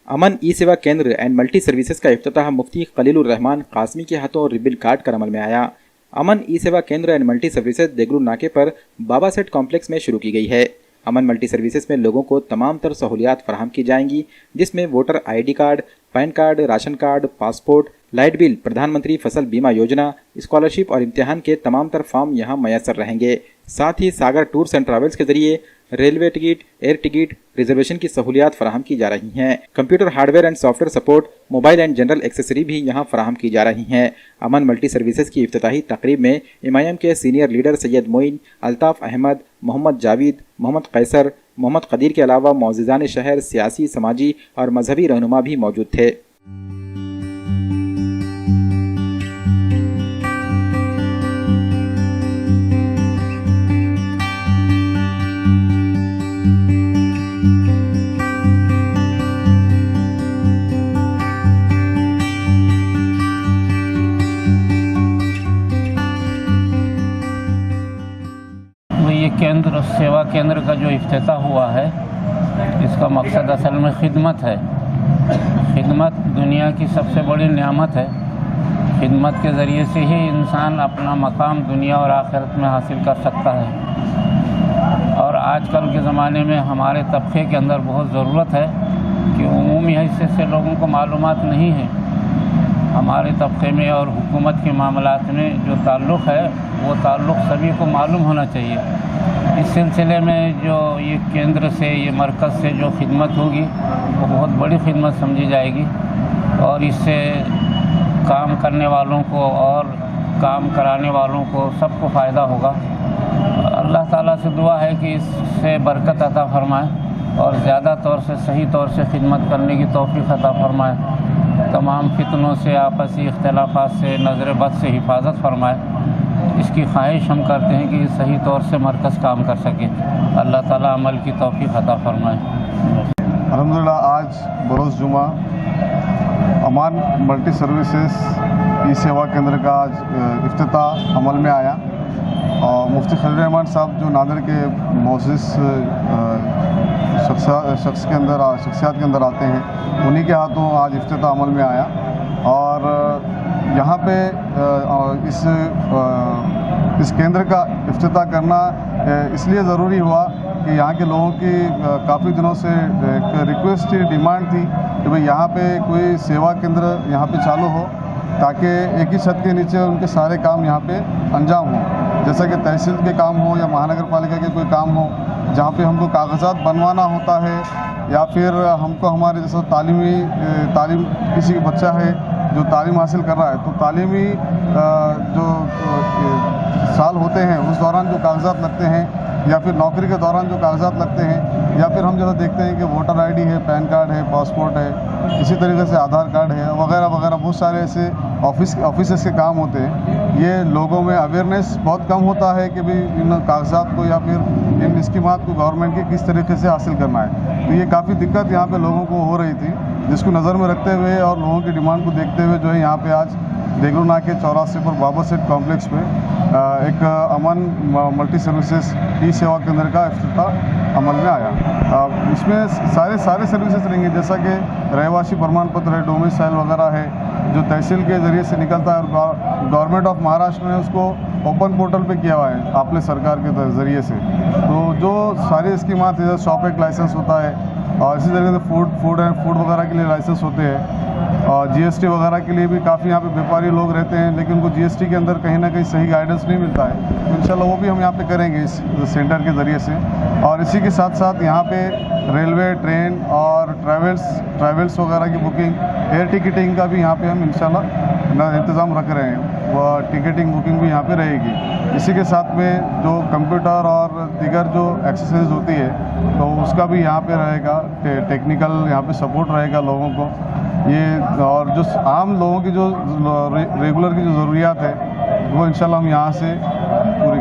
अमन ई सेवा केंद्र and multi services का इफ्तिताह मुफ्ती खलीलुर रहमान कासमी के हाथों रिबन काट कर अमल में आया। अमन ई सेवा केंद्र एंड मल्टी सर्विसेज देगलू नाके पर बाबा सेठ कॉम्प्लेक्स में शुरू की गई है। अमन मल्टी सर्विसेज में लोगों को तमाम तर सहूलियात फराहम की जाएंगी, जिसमें voter ID card, pan card, ration card, passport, light bill, प्रधानमंत्री फसल बीमा योजना, स्कॉलरशिप और इम्तिहान के तमाम तर फॉर्म यहाँ मैसर रहेंगे। साथ ही सागर टूर्स एंड ट्रैवल्स के जरिए railway ticket, air ticket, reservation की सहूलियात फराहम की जा रही हैं। Computer hardware and software support, mobile and general accessory भी यहां फराहम की जा रही हैं। अमन मल्टी सर्विसेज की इफ्तिताही तकरीब में MIM के सीनियर लीडर सैयद मोइन, अल्ताफ अहमद, मोहम्मद जावेद, मोहम्मद कैसर, मोहम्मद कदीर के अलावा मौजूदान शहर, सियासी, समाजी और मजहबी रहनुमा भी मौजूद थे। ये केंद्र सेवा केंद्र का जो इफ्तिताह हुआ है, इसका मकसद असल में खिदमत है। खिदमत दुनिया की सबसे बड़ी नेमत है। खिदमत के ज़रिए से ही इंसान अपना मकाम दुनिया और आखिरत में हासिल कर सकता है। और आजकल के ज़माने में हमारे तबके के अंदर बहुत ज़रूरत है कि उमूमी हैसियत से लोगों को मालूमात नहीं है। हमारे तबके में और हुकूमत के मामलात में जो ताल्लुक़ है, वो ताल्लुक़ सभी को मालूम होना चाहिए। इस सिलसिले में जो ये केंद्र से, ये मरकज़ से जो खिदमत होगी, वो बहुत बड़ी खिदमत समझी जाएगी और इससे काम करने वालों को और काम कराने वालों को सबको फ़ायदा होगा। अल्लाह ताला से दुआ है कि इससे बरकत अता फ़रमाए और ज़्यादा तौर से सही तौर से खिदमत करने की तौफ़ीक़ अता फ़रमाए। तमाम फितनों से, आपसी इख्तिलाफ़ात से, नज़र बद से हिफाजत फरमाए। इसकी ख्वाहिश हम करते हैं कि सही तौर से मरकज़ काम कर सके। अल्लाह ताला अमल की तौफ़ीक़ अता फरमाए। अल्हम्दुलिल्लाह, आज बरोज़ जुमा अमान मल्टी सर्विसेज ई सेवा केंद्र का आज इफ्तिताह अमल में आया और मुफ्ती खलीलुर रहमान साहब जो नादर के मोअज़्ज़िज़ शख्सियात के अंदर आते हैं, उन्हीं के हाथों आज इफ्तिताह अमल में आया। और यहाँ पे इस केंद्र का इफ्तिताह करना इसलिए ज़रूरी हुआ कि यहाँ के लोगों की काफ़ी दिनों से एक रिक्वेस्ट थी, डिमांड थी कि भाई यहाँ पे कोई सेवा केंद्र यहाँ पे चालू हो, ताकि एक ही छत के नीचे उनके सारे काम यहाँ पे अंजाम हो। जैसा कि तहसील के काम हो या महानगर पालिका के कोई काम हो, जहाँ पे हमको कागजात बनवाना होता है या फिर हमको हमारे जैसा तालीम किसी बच्चा है जो तालीम हासिल कर रहा है, तो तालीमी जो साल होते हैं उस दौरान जो कागजात लगते हैं या फिर नौकरी के दौरान जो कागजात लगते हैं, या फिर हम जैसा देखते हैं कि वोटर ID है, पैन कार्ड है, पासपोर्ट है, इसी तरीके से आधार कार्ड है वगैरह वगैरह, बहुत सारे ऐसे ऑफिसेस के काम होते हैं। ये लोगों में अवेयरनेस बहुत कम होता है कि भाई इन कागजात को या फिर इन स्कीमात को गवर्नमेंट के किस तरीके से हासिल करना है। तो ये काफ़ी दिक्कत यहाँ पे लोगों को हो रही थी, जिसको नज़र में रखते हुए और लोगों की डिमांड को देखते हुए जो है यहाँ पे आज देगलू नाके चौराहे पर बाबा सेठ कॉम्प्लेक्स पे एक अमन मल्टी सर्विसेज ई सेवा केंद्र का इफ्तिताह अमल में आया। इसमें सारे सर्विसेज रहेंगे, जैसा कि रहवासी प्रमाण पत्र है, डोमिसाइल वगैरह है, जो तहसील के ज़रिए से निकलता है और गवर्नमेंट ऑफ महाराष्ट्र ने उसको ओपन पोर्टल पे किया हुआ है आपले सरकार के ज़रिए से। तो जो सारी स्कीमात है, शॉप एक लाइसेंस होता है और इसी तरीके से फूड वगैरह के लिए लाइसेंस होते हैं और GST वगैरह के लिए भी काफ़ी यहाँ पे व्यापारी लोग रहते हैं, लेकिन उनको GST के अंदर कहीं ना कहीं सही गाइडेंस नहीं मिलता है। तो इंशाल्लाह वो भी हम यहाँ पे करेंगे इस सेंटर के ज़रिए से। और इसी के साथ साथ यहाँ पे रेलवे, ट्रेन और ट्रैवल्स वगैरह की बुकिंग, एयर टिकटिंग का भी यहाँ पे हम इंशाल्लाह इंतज़ाम रख रहे हैं। वह टिकटिंग बुकिंग भी यहाँ पे रहेगी। इसी के साथ में जो कंप्यूटर और दीगर जो एक्सेसरीज होती है, तो उसका भी यहाँ पे रहेगा, टेक्निकल यहाँ पे सपोर्ट रहेगा लोगों को। ये और जो आम लोगों की जो रेगुलर की जो ज़रूरियात है, वो इंशाल्लाह हम यहाँ से पूरी